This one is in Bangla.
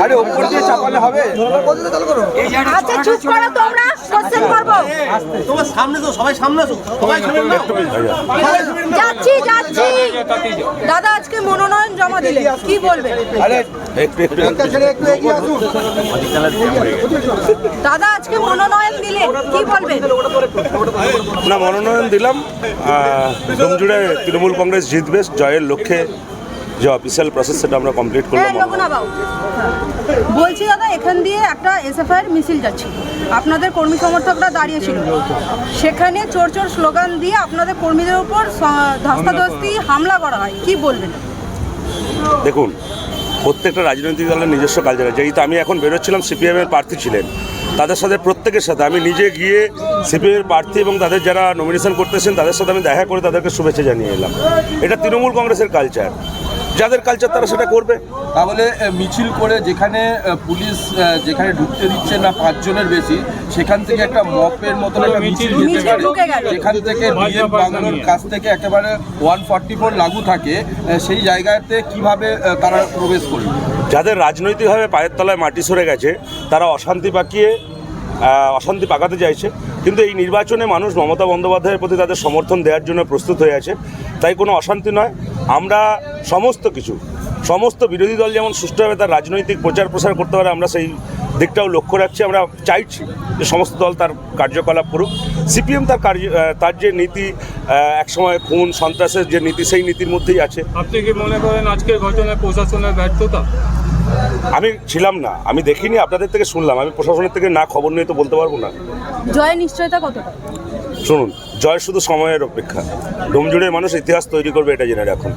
আরে উপর দিয়ে চাপালে হবে। আচ্ছা চুপ করো তোমরা, কোশ্চেন করব। তোমার সামনে তো সবাই সামনে আছো, সবাই শুনে নাও। যাচ্ছি দাদা, আজকে মনোনয়ন জমা দিলে কি বলবেন? আরে একটু এগিয়ে আসুন। দাদা আজকে মনোনয়ন দিলে কি বলবেন? না, মনোনয়ন দিলাম। ডোমজুড়ে তৃণমূল কংগ্রেস জিতবে, জয়ের লক্ষ্যে যে অফিসিয়াল প্রসেস সেটা আমরা কমপ্লিট করলাম। বলছি দাদা, এখান দিয়ে একটা এসএফআই এর মিছিল যাচ্ছিল, আপনাদের কর্মী সমর্থকরা দাঁড়িয়েছিল, সেখানে চোর চোর স্লোগান দিয়ে আপনাদের কর্মীদের উপর ধস্তাধস্তি হামলা করা হয়, কি বলবেন? দেখুন, প্রত্যেকটা রাজনৈতিক দলের নিজস্ব কালচার আছে। যেহেতু আমি এখন বেরোচ্ছিলাম, সিপিএমের প্রার্থী ছিলেন, তাদের সাথে প্রত্যেকের সাথে আমি নিজে গিয়ে সিপিএমের প্রার্থী এবং তাদের যারা নমিনেশন করতেছেন তাদের সাথে আমি দেখা করে তাদেরকে শুভেচ্ছা জানিয়ে এলাম। এটা তৃণমূল কংগ্রেসের কালচার, যাদের কালচার তারা সেটা করবে। তাহলে মিছিল করে যেখানে পুলিশ যেখানে ঢুকতে দিচ্ছে না 5 জনের বেশি, সেখান থেকে একটা মপের মতন একটা মিছিল যেতে পারে, যেখান থেকে বিজেপি বাংলোর কাছ থেকে একেবারে 144 লাগু থাকে, সেই জায়গাতে কিভাবে তারা প্রবেশ করবে? যাদের রাজনৈতিকভাবে পায়ের তলায় মাটি সরে গেছে তারা অশান্তি পাকাতে চাইছে, কিন্তু এই নির্বাচনে মানুষ মমতা বন্দ্যোপাধ্যায়ের প্রতি তাদের সমর্থন দেওয়ার জন্য প্রস্তুত হয়ে আছে। তাই কোনো অশান্তি নয়। আমরা সমস্ত বিরোধী দল যেমন সুষ্ঠুভাবে তার রাজনৈতিক প্রচার প্রসার করতে পারে, আমরা সেই দিকটাও লক্ষ্য রাখছি। আমরা চাইছি যে সমস্ত দল তার কার্যকলাপ করুক। সিপিএম তার যে নীতি, একসময় খুন সন্ত্রাসের যে নীতি, সেই নীতির মধ্যেই আছে। আপনি কি মনে করেন আজকের ঘটনায় প্রশাসনের ব্যর্থতা? আমি ছিলাম না, আমি দেখিনি, আপনাদের থেকে শুনলাম। আমি প্রশাসনের থেকে না খবর নিয়ে তো বলতে পারবো না। জয়ের নিশ্চয়তা কতটা? শুনুন, জয় শুধু সময়ের অপেক্ষা। ডোমজুড়ের মানুষ ইতিহাস তৈরি করবে, এটা জেনে রাখুন।